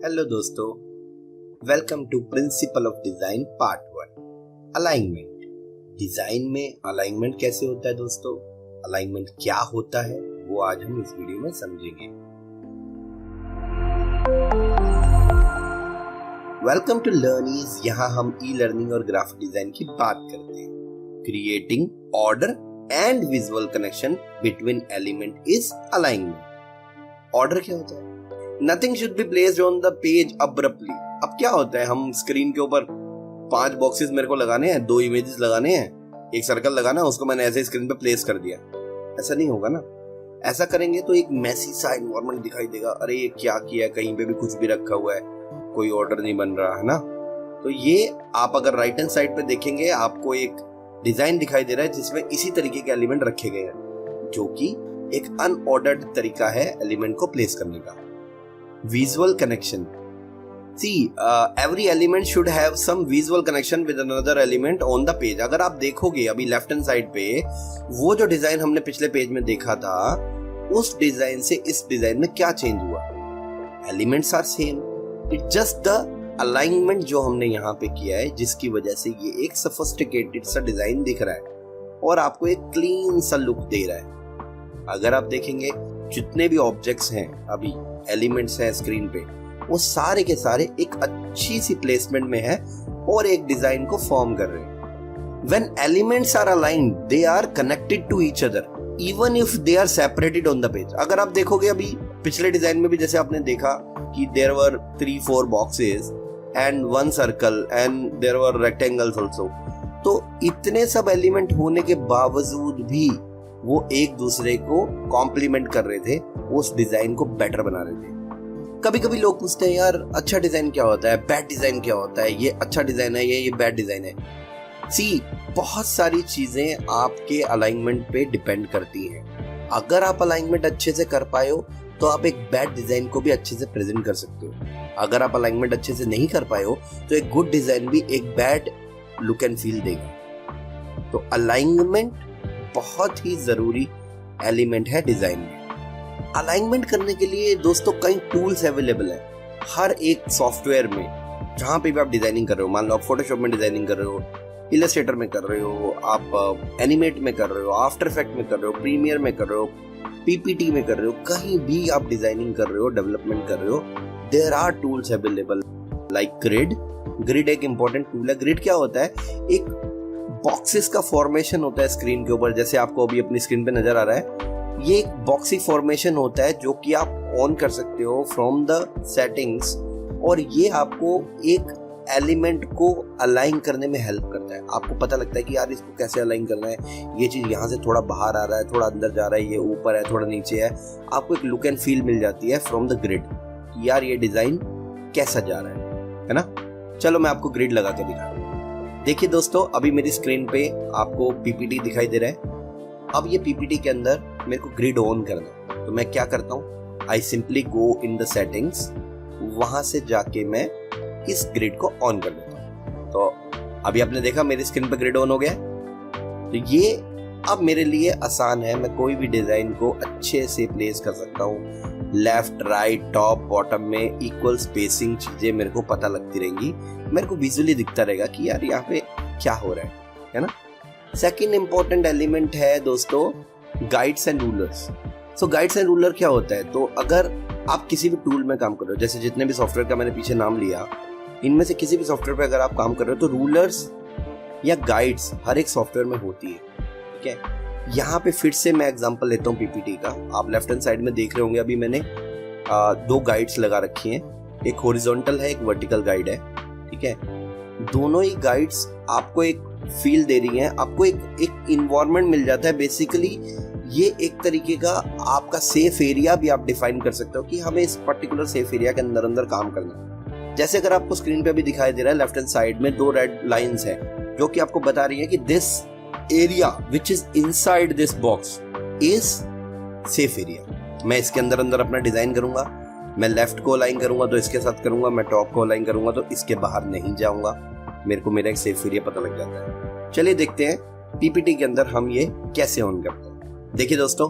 Hello दोस्तों, welcome to principle of design part 1 alignment. Design में alignment कैसे होता है दोस्तों, अलाइनमेंट क्या होता है वो आज हम इस वीडियो में समझेंगे। Welcome to learning. यहाँ हम ई लर्निंग और ग्राफिक डिजाइन की बात करते हैं। Creating order and visual connection between element is alignment. Order क्या होता है? Nothing should be placed on the page abruptly। अब क्या होता है, हम स्क्रीन के ऊपर 5 बॉक्सेस मेरे को लगाने हैं, 2 इमेजेस लगाने हैं, एक सर्कल लगाना, उसको मैंने ऐसे स्क्रीन पे प्लेस कर दिया। ऐसा नहीं होगा ना। ऐसा करेंगे तो एक मैसी सा एनवायरनमेंट दिखाई देगा। अरे ये क्या किया, कहीं पे भी कुछ भी रखा हुआ है, कोई ऑर्डर नहीं बन रहा है ना। तो ये आप अगर राइट हैंड साइड पे देखेंगे, आपको एक डिजाइन दिखाई दे रहा है जिसमें इसी तरीके के एलिमेंट रखे गए हैं, जो कि एक अनऑर्डर्ड तरीका है एलिमेंट को प्लेस करने का। Visual connection. See, every element should have some visual connection with another element on the page। अगर आप देखोगे अभी लेफ्ट हैंड साइड पे, वो जो डिजाइन हमने पिछले पेज में देखा था, उस डिजाइन से इस डिजाइन में क्या चेंज हुआ? Elements are same, it's just the alignment जो हमने यहाँ पे किया है, जिसकी वजह से ये एक सोफिस्टिकेटेड सा डिजाइन दिख रहा है और आपको एक क्लीन सा लुक दे रहा है। अगर आप देखेंगे जितने भी ऑब्जेक्ट्स हैं, अभी एलिमेंट्स हैं स्क्रीन पे, वो सारे के सारे एक अच्छी सी प्लेसमेंट में है और एक डिजाइन को फॉर्म कर रहे हैं। When elements are aligned, they are connected to each other, even if they are separated on the page। अगर आप देखोगे अभी पिछले डिजाइन में भी जैसे आपने देखा कि there were 3-4 boxes and 1 circle and there were rectangles also। तो इतने सब एलिमेंट होने के बावजूद भी वो एक दूसरे को कॉम्प्लीमेंट कर रहे थे, उस डिजाइन को बेटर बना रहे थे। कभी कभी लोग पूछते हैं, यार अच्छा डिजाइन क्या होता है, बैड डिजाइन क्या होता है, ये अच्छा डिजाइन है, ये बैड डिजाइन है। सी, बहुत सारी चीजें आपके अलाइनमेंट पे डिपेंड करती हैं। अगर आप अलाइनमेंट अच्छे से कर पाए हो तो आप एक बैड डिजाइन को भी अच्छे से प्रेजेंट कर सकते हो। अगर आप अलाइनमेंट अच्छे से नहीं कर पाए हो तो एक गुड डिजाइन भी एक बैड लुक एंड फील देगा। तो अलाइनमेंट बहुत ही जरूरी एलिमेंट है डिजाइन में। अलाइनमेंट करने के लिए दोस्तों कई टूल्स अवेलेबल है हर एक सॉफ्टवेयर में। जहां पे भी आप डिजाइनिंग कर रहे हो, मान लो आप फोटोशॉप में डिजाइनिंग कर रहे हो, इलस्ट्रेटर में कर रहे हो, आप एनिमेट में कर रहे हो, आफ्टर इफेक्ट में कर रहे हो, प्रीमियर में कर रहे हो, पीपीटी में कर रहे हो, कहीं भी आप डिजाइनिंग कर रहे हो, डेवलपमेंट कर रहे हो, there are tools available like grid. Grid एक इंपॉर्टेंट टूल है। ग्रिड क्या होता है? एक बॉक्सेस का फॉर्मेशन होता है स्क्रीन के ऊपर, जैसे आपको अभी अपनी स्क्रीन पे नजर आ रहा है। ये एक बॉक्सी फॉर्मेशन होता है जो कि आप ऑन कर सकते हो फ्रॉम द सेटिंग्स, और ये आपको एक एलिमेंट को अलाइन करने में हेल्प करता है। आपको पता लगता है कि यार इसको कैसे अलाइन करना है, ये चीज यहाँ से थोड़ा बाहर आ रहा है, थोड़ा अंदर जा रहा है, ये ऊपर है, थोड़ा नीचे है। आपको एक लुक एंड फील मिल जाती है फ्रॉम द ग्रिड कि यार ये डिजाइन कैसा जा रहा है ना। चलो मैं आपको ग्रिड लगा के दिखा रहा हूँ। देखिए दोस्तों, अभी मेरी स्क्रीन पे आपको पीपीटी दिखाई दे रहा है। अब ये पीपीटी के अंदर मेरे को ग्रिड ऑन करना है, तो मैं क्या करता हूँ, I simply go in the settings, वहां से जाके मैं इस ग्रिड को ऑन कर देता हूँ। तो अभी आपने देखा मेरी स्क्रीन पे ग्रिड ऑन हो गया। तो ये अब मेरे लिए आसान है, मैं कोई भी डिजाइन को अच्छे से प्लेस कर सकता हूँ। लेफ्ट, राइट, टॉप, बॉटम में इक्वल स्पेसिंग चीजें मेरे को पता लगती रहेंगी, मेरे को विजुअली दिखता रहेगा कि यार यहाँ पे क्या हो रहा है ना। सेकंड इंपॉर्टेंट एलिमेंट है दोस्तों guides and rulers. So guides and ruler क्या होता है? तो अगर आप किसी भी टूल में काम कर रहे हो, जैसे जितने भी सॉफ्टवेयर का मैंने पीछे नाम लिया, इनमें से किसी भी सॉफ्टवेयर पे अगर आप काम कर रहे हो तो रूलर्स या गाइड्स हर एक सॉफ्टवेयर में होती है। ठीक है, यहाँ पे फिर से मैं एग्जांपल लेता हूँ पीपीटी का। आप लेफ्ट हैंड साइड में देख रहे होंगे, अभी मैंने 2 गाइड्स लगा रखी हैं, एक हॉरिजॉन्टल है, एक वर्टिकल गाइड है। ठीक है, दोनों ही गाइड्स आपको एक फील दे रही हैं, आपको एक इन्वायरमेंट मिल जाता है। बेसिकली ये एक तरीके का आपका सेफ एरिया भी आप डिफाइन कर सकते हो कि हमें इस पर्टिकुलर सेफ एरिया के अंदर अंदर काम करना है। जैसे अगर आपको स्क्रीन पे भी दिखाई दे रहा है, लेफ्ट हैंड साइड में 2 रेड लाइंस है जो कि आपको बता रही है कि this area which is inside this box is safe area. मैं इसके अंदर अंदर अपना डिजाइन करूंगा, मैं लेफ्ट को अलाइन करूंगा तो इसके साथ करूंगा, मैं टॉप को अलाइन करूंगा तो इसके बाहर नहीं जाऊंगा। मेरे को मेरा एक सेफ एरिया पता लग जाता है। चलिए देखते हैं पीपीटी के अंदर हम ये कैसे ऑन करते हैं। देखिए दोस्तों,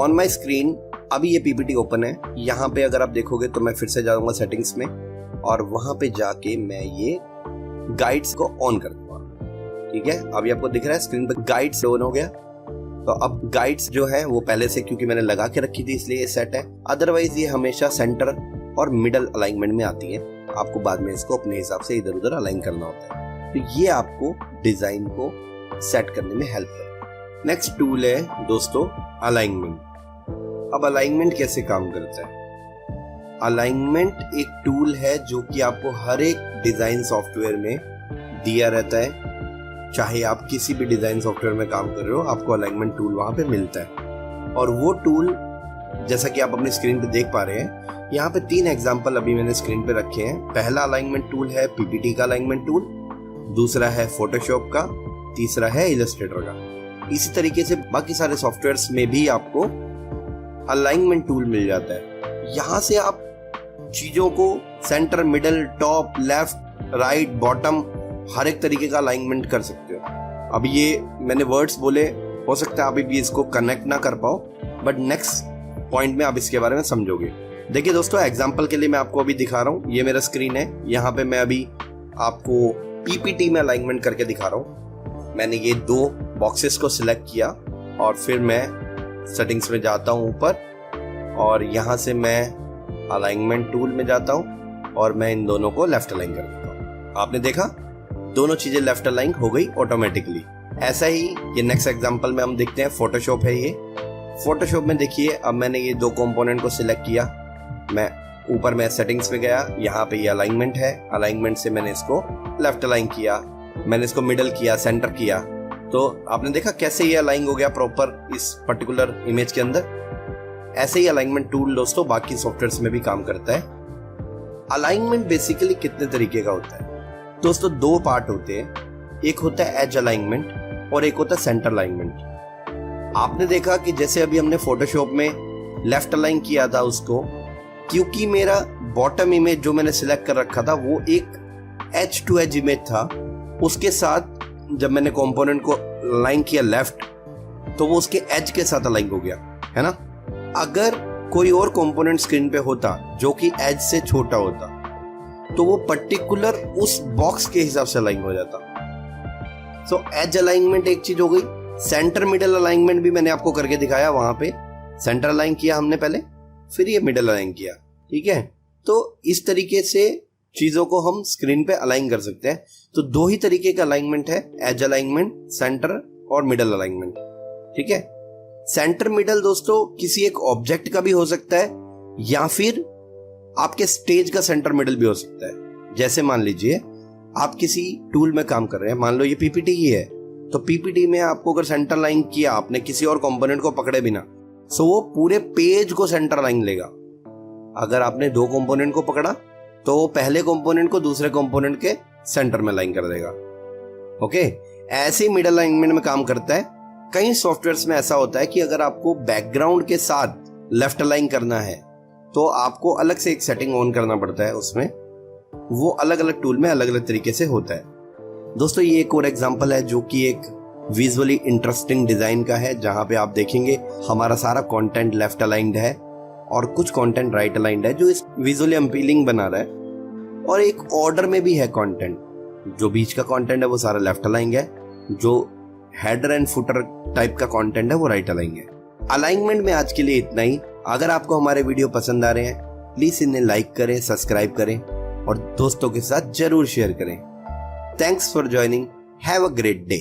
ऑन माई स्क्रीन अभी ये पीपीटी ओपन है। यहाँ पे अगर आप देखोगे तो मैं फिर से जाऊंगा सेटिंग्स में, और वहां पे जाके मैं ये गाइड्स को ऑन कर दूंगा। ठीक है, अभी आपको दिख रहा है स्क्रीन पर गाइड्स ऑन हो गया। तो अब गाइड्स जो है वो पहले से क्योंकि मैंने लगा के रखी थी इसलिए ये सेट है, अदरवाइज ये हमेशा सेंटर और मिडल अलाइनमेंट में आती है। आपको बाद में इसको अपने हिसाब से इधर उधर अलाइन करना होता है। तो ये आपको डिजाइन को सेट करने में हेल्प करता है। नेक्स्ट टूल है दोस्तों अलाइनमेंट। अब अलाइनमेंट कैसे काम करता है? अलाइनमेंट एक टूल है जो कि आपको हर एक डिजाइन सॉफ्टवेयर में दिया रहता है। चाहे आप किसी भी डिजाइन सॉफ्टवेयर में काम कर रहे हो, आपको अलाइनमेंट टूल वहां पे मिलता है। और वो टूल जैसा कि आप अपनी स्क्रीन पे देख पा रहे हैं, यहाँ पे 3 एग्जांपल अभी मैंने स्क्रीन पे रखे हैं। पहला अलाइनमेंट टूल है पीपीटी का अलाइनमेंट टूल, दूसरा है फोटोशॉप का, तीसरा है इलस्ट्रेटर का। इसी तरीके से बाकी सारे सॉफ्टवेयर्स में भी आपको अलाइनमेंट टूल मिल जाता है। यहाँ से आप चीजों को centre, middle, top, left, right, bottom हर एक तरीके का अलाइनमेंट कर सकते हो। अब ये मैंने वर्ड्स बोले, हो सकता है अभी भी इसको कनेक्ट ना कर पाओ, बट नेक्स्ट पॉइंट में आप इसके बारे में समझोगे। देखिए दोस्तों, एग्जांपल के लिए मैं आपको अभी दिखा रहा हूँ। ये मेरा स्क्रीन है, यहाँ पे मैं अभी आपको पीपीटी में अलाइनमेंट करके दिखा रहा हूँ। मैंने ये 2 बॉक्सेस को सिलेक्ट किया और फिर मैं सेटिंग्स में जाता हूँ ऊपर, और यहाँ से मैं अलाइनमेंट टूल में जाता हूँ और मैं इन दोनों को लेफ्ट अलाइन कर देता हूँ। आपने देखा दोनों चीजें लेफ्ट अलाइन हो गई ऑटोमेटिकली। ऐसा ही ये नेक्स्ट एग्जांपल में हम देखते हैं, फोटोशॉप है ये। फोटोशॉप में देखिए, अब मैंने ये 2 कंपोनेंट को सिलेक्ट किया, मैं ऊपर मैं सेटिंग्स में गया, यहाँ पे ये अलाइनमेंट है, अलाइनमेंट से मैंने इसको लेफ्ट अलाइन किया, मैंने इसको मिडल किया, सेंटर किया। तो आपने देखा कैसे ये अलाइन हो गया प्रॉपर इस पर्टिकुलर इमेज के अंदर। ऐसे ही अलाइनमेंट टूल दोस्तों बाकी सॉफ्टवेयर्स में भी काम करता है। अलाइनमेंट बेसिकली कितने तरीके का होता है दोस्तों? 2 पार्ट होते हैं, एक होता है एज अलाइनमेंट और एक होता है सेंटर अलाइनमेंट। आपने देखा कि जैसे अभी हमने फोटोशॉप में लेफ्ट अलाइन किया था उसको, क्योंकि मेरा बॉटम इमेज जो मैंने सिलेक्ट कर रखा था वो एक एज टू एज इमेज था, उसके साथ जब मैंने कंपोनेंट को अलाइन किया लेफ्ट, तो वो उसके एज के साथ अलाइन हो गया, है ना। अगर कोई और कंपोनेंट स्क्रीन पे होता जो कि एज से छोटा होता, तो वो पर्टिकुलर उस बॉक्स के हिसाब से अलाइन हो जाता। सो एज अलाइनमेंट एक चीज हो गई। सेंटर मिडल अलाइनमेंट भी मैंने आपको करके दिखाया, वहां पे सेंटर अलाइन किया हमने पहले, फिर ये मिडल अलाइन किया। ठीक है, तो इस तरीके से चीजों को हम स्क्रीन पे अलाइन कर सकते हैं। तो 2 ही तरीके का अलाइनमेंट है, एज अलाइनमेंट, सेंटर और मिडल अलाइनमेंट। ठीक है, सेंटर मिडल दोस्तों किसी एक ऑब्जेक्ट का भी हो सकता है या फिर आपके स्टेज का सेंटर मिडल भी हो सकता है। जैसे मान लीजिए आप किसी टूल में काम कर रहे हैं, मान लो ये पीपीटी ही है, तो पीपीटी में आपको अगर सेंटर लाइन किया आपने किसी और कंपोनेंट को पकड़े बिना, सो वो पूरे पेज को सेंटर लाइन लेगा। अगर आपने 2 कंपोनेंट को पकड़ा तो वो पहले कंपोनेंट को दूसरे कंपोनेंट के सेंटर में लाइन कर देगा। ओके, ऐसे ही मिडल अलाइनमेंट में काम करता है। कई सॉफ्टवेयर्स में ऐसा होता है कि अगर आपको बैकग्राउंड के साथ लेफ्ट अलाइन करना है तो आपको अलग से एक सेटिंग ऑन करना पड़ता है, उसमें वो अलग अलग टूल में अलग अलग तरीके से होता है। दोस्तों ये एक और एग्जांपल है जो कि एक विजुअली इंटरेस्टिंग डिजाइन का है, जहां पे आप देखेंगे हमारा सारा कंटेंट लेफ्ट अलाइंड है और कुछ कंटेंट राइट अलाइंड है, जो इस विजुअली अपीलिंग बना रहा है। और एक ऑर्डर में भी है कंटेंट, जो बीच का कंटेंट है वो सारा लेफ्ट अलाइंड है, जो हेडर एंड फुटर टाइप का कंटेंट है वो राइट अलाइंड है। अलाइनमेंट में आज के लिए इतना ही। अगर आपको हमारे वीडियो पसंद आ रहे हैं, प्लीज इन्हें लाइक करें, सब्सक्राइब करें और दोस्तों के साथ जरूर शेयर करें। Thanks for joining. Have a great day.